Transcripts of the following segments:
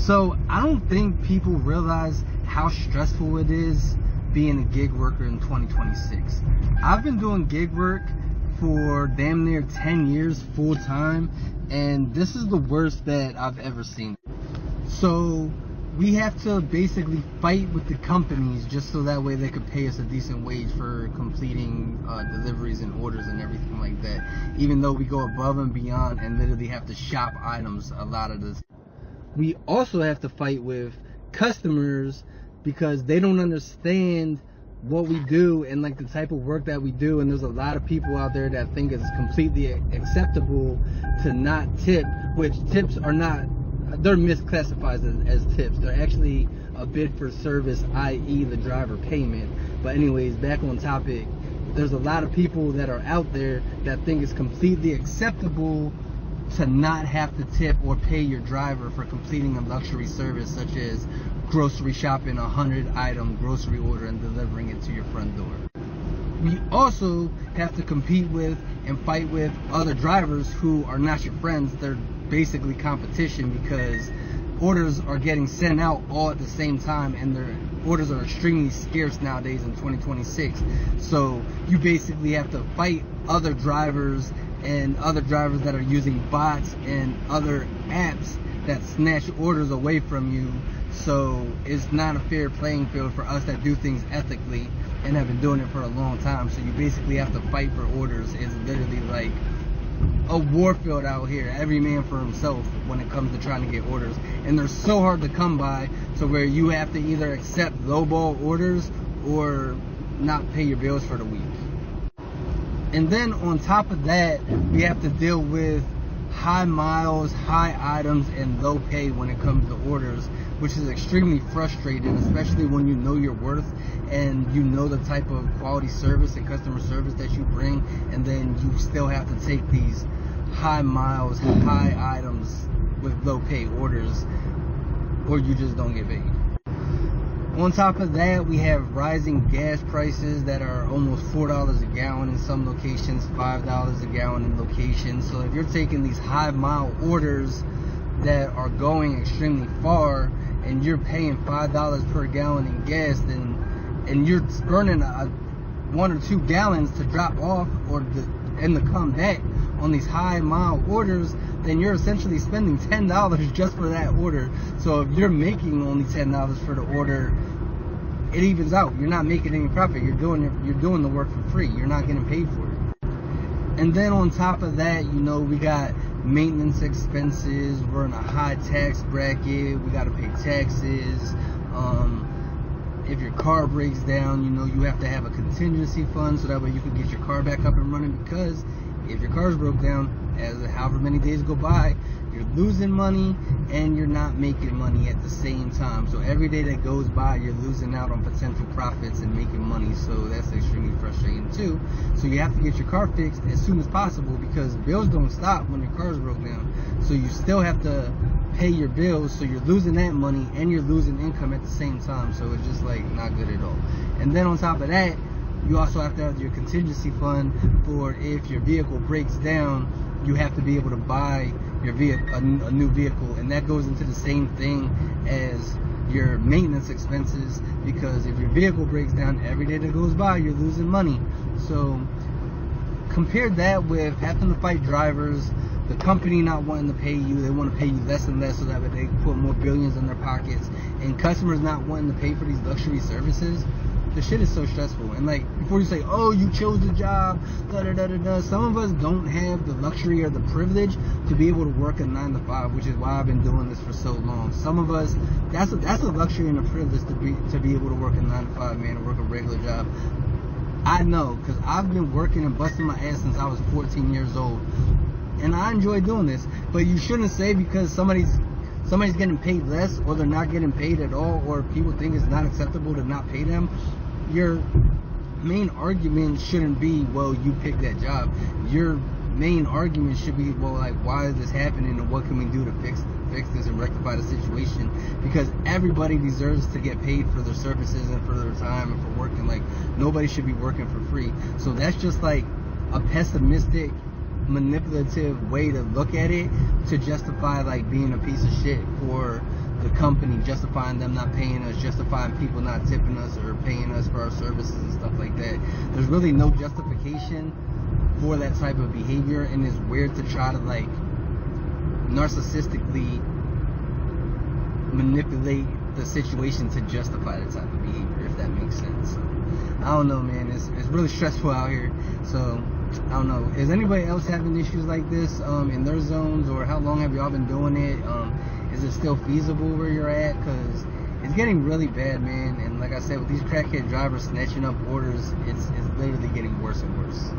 So I don't think people realize how stressful it is being a gig worker in 2026. I've been doing gig work for damn near 10 years full time, and this is the worst that I've ever seen. So we have to basically fight with the companies just so that way they could pay us a decent wage for completing deliveries and orders and everything like that, even though we go above and beyond and literally have to shop items a lot of this. We also have to fight with customers because they don't understand what we do and like the type of work that we do, and there's a lot of people out there that think it's completely acceptable to not tip, which tips are not, they're misclassified as tips. They're actually a bid for service, i.e. the driver payment. But anyways, back on topic, there's a lot of people that are out there that think it's completely acceptable to not have to tip or pay your driver for completing a luxury service such as grocery shopping a 100-item grocery order and delivering it to your front door. We also have to compete with and fight with other drivers who are not your friends. They're basically competition because orders are getting sent out all at the same time, and their orders are extremely scarce nowadays in 2026. So you basically have to fight other drivers and other drivers that are using bots and other apps that snatch orders away from you. So it's not a fair playing field for us that do things ethically and have been doing it for a long time. So you basically have to fight for orders. It's literally like a war field out here, every man for himself when it comes to trying to get orders. And they're so hard to come by to where you have to either accept lowball orders or not pay your bills for the week. And then on top of that, we have to deal with high miles, high items, and low pay when it comes to orders, which is extremely frustrating, especially when you know your worth and you know the type of quality service and customer service that you bring, and then you still have to take these high miles, high items with low pay orders, or you just don't get paid. On top of that, we have rising gas prices that are almost $4 a gallon in some locations, $5 a gallon in locations. So if you're taking these high mile orders that are going extremely far and you're paying $5 per gallon in gas, and you're burning 1 or 2 gallons to drop off and to come back on these high mile orders, then you're essentially spending $10 just for that order. So if you're making only $10 for the order, it evens out. You're not making any profit. You're doing the work for free. You're not getting paid for it. And then on top of that, we got maintenance expenses. We're in a high tax bracket. We got to pay taxes. If your car breaks down, you have to have a contingency fund so that way you can get your car back up and running, because if your car's broke down, as however many days go by, you're losing money and you're not making money at the same time. So every day that goes by, you're losing out on potential profits and making money. So that's extremely frustrating too. So you have to get your car fixed as soon as possible, because bills don't stop when your car's broke down. So you still have to pay your bills, so you're losing that money and you're losing income at the same time. So it's just like not good at all. And then on top of that, you also have to have your contingency fund for if your vehicle breaks down, you have to be able to buy your vehicle, a new vehicle, and that goes into the same thing as your maintenance expenses, because if your vehicle breaks down, every day that goes by, you're losing money. So compare that with having to fight drivers, the company not wanting to pay you, they want to pay you less and less so that they can put more billions in their pockets, and customers not wanting to pay for these luxury services. The shit is so stressful. And like, before you say, oh, you chose the job, some of us don't have the luxury or the privilege to be able to work a 9 to 5, which is why I've been doing this for so long. Some of us, that's a luxury and a privilege to be able to work a 9 to 5, man, to work a regular job. I know, because I've been working and busting my ass since I was 14 years old, and I enjoy doing this. But you shouldn't say because somebody's getting paid less, or they're not getting paid at all, or people think it's not acceptable to not pay them, your main argument shouldn't be, well, you picked that job. Your main argument should be, well, like, why is this happening, and what can we do to fix this and rectify the situation? Because everybody deserves to get paid for their services and for their time and for working. Like, nobody should be working for free. So that's just like a pessimistic, manipulative way to look at it, to justify like being a piece of shit for the company, justifying them not paying us, justifying people not tipping us or paying us for our services and stuff like that. There's really no justification for that type of behavior, and it's weird to try to like narcissistically manipulate the situation to justify that type of behavior, if that makes sense. So, I don't know, man. It's really stressful out here. So I don't know. Is anybody else having issues like this in their zones, or how long have y'all been doing it? Is it still feasible where you're at? Because it's getting really bad, man. And like I said, with these crackhead drivers snatching up orders, it's literally getting worse and worse.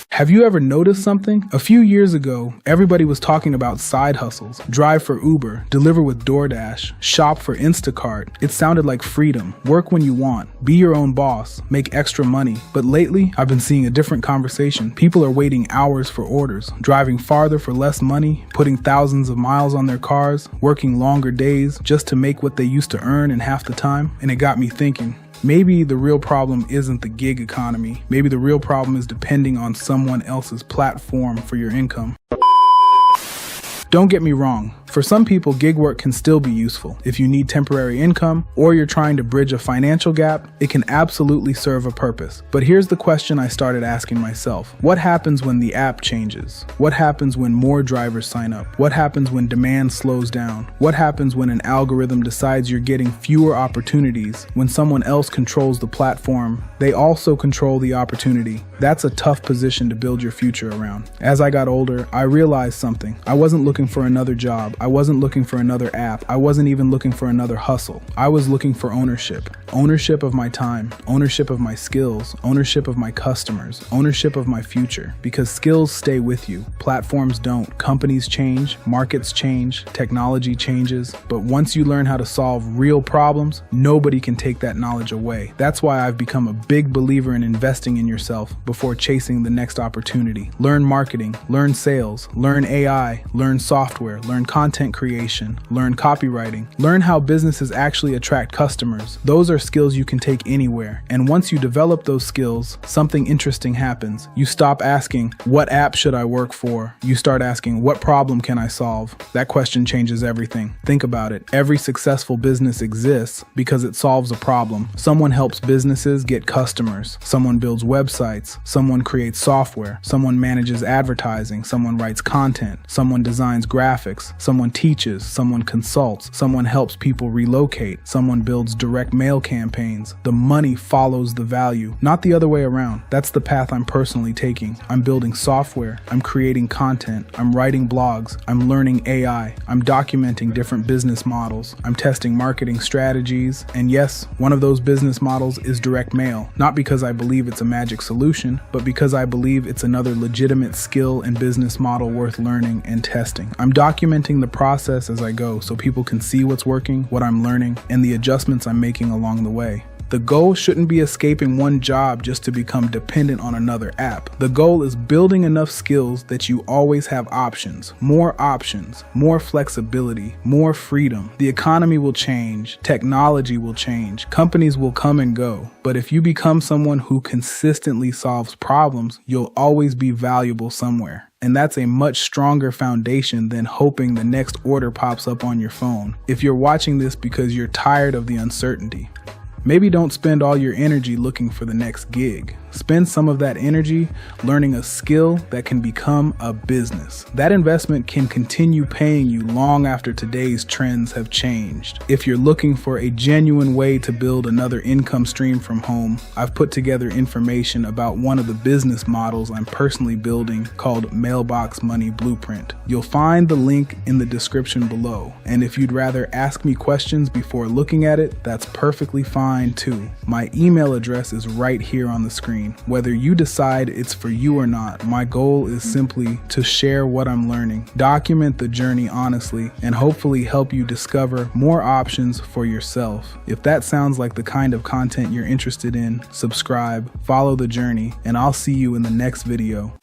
Have you ever noticed something? A few years ago, everybody was talking about side hustles. Drive for Uber, deliver with DoorDash, shop for Instacart. It sounded like freedom. Work when you want. Be your own boss. Make extra money. But lately, I've been seeing a different conversation. People are waiting hours for orders, driving farther for less money, putting thousands of miles on their cars, working longer days just to make what they used to earn in half the time. And it got me thinking. Maybe the real problem isn't the gig economy. Maybe the real problem is depending on someone else's platform for your income. Don't get me wrong. For some people, gig work can still be useful. If you need temporary income or you're trying to bridge a financial gap, it can absolutely serve a purpose. But here's the question I started asking myself. What happens when the app changes? What happens when more drivers sign up? What happens when demand slows down? What happens when an algorithm decides you're getting fewer opportunities? When someone else controls the platform, they also control the opportunity. That's a tough position to build your future around. As I got older, I realized something. I wasn't looking for another job. I wasn't looking for another app. I wasn't even looking for another hustle. I was looking for ownership. Ownership of my time, ownership of my skills, ownership of my customers, ownership of my future. Because skills stay with you. Platforms don't. Companies change, markets change, technology changes. But once you learn how to solve real problems, nobody can take that knowledge away. That's why I've become a big believer in investing in yourself before chasing the next opportunity. Learn marketing, learn sales, learn AI, learn software, learn content creation, learn copywriting, learn how businesses actually attract customers. Those are skills you can take anywhere. And once you develop those skills, something interesting happens. You stop asking, what app should I work for? You start asking, what problem can I solve? That question changes everything. Think about it. Every successful business exists because it solves a problem. Someone helps businesses get customers. Someone builds websites. Someone creates software. Someone manages advertising. Someone writes content. Someone designs graphics. Someone teaches, someone consults, someone helps people relocate, someone builds direct mail campaigns. The money follows the value, not the other way around. That's the path I'm personally taking. I'm building software, I'm creating content, I'm writing blogs, I'm learning AI, I'm documenting different business models, I'm testing marketing strategies, and yes, one of those business models is direct mail, not because I believe it's a magic solution, but because I believe it's another legitimate skill and business model worth learning and testing. I'm documenting the process as I go so people can see what's working, what I'm learning, and the adjustments I'm making along the way. The goal shouldn't be escaping one job just to become dependent on another app. The goal is building enough skills that you always have options, more flexibility, more freedom. The economy will change, technology will change, companies will come and go. But if you become someone who consistently solves problems, you'll always be valuable somewhere. And that's a much stronger foundation than hoping the next order pops up on your phone. If you're watching this because you're tired of the uncertainty, maybe don't spend all your energy looking for the next gig. Spend some of that energy learning a skill that can become a business. That investment can continue paying you long after today's trends have changed. If you're looking for a genuine way to build another income stream from home, I've put together information about one of the business models I'm personally building called Mailbox Money Blueprint. You'll find the link in the description below. And if you'd rather ask me questions before looking at it, that's perfectly fine too. My email address is right here on the screen. Whether you decide it's for you or not, my goal is simply to share what I'm learning, document the journey honestly, and hopefully help you discover more options for yourself. If that sounds like the kind of content you're interested in, subscribe, follow the journey, and I'll see you in the next video.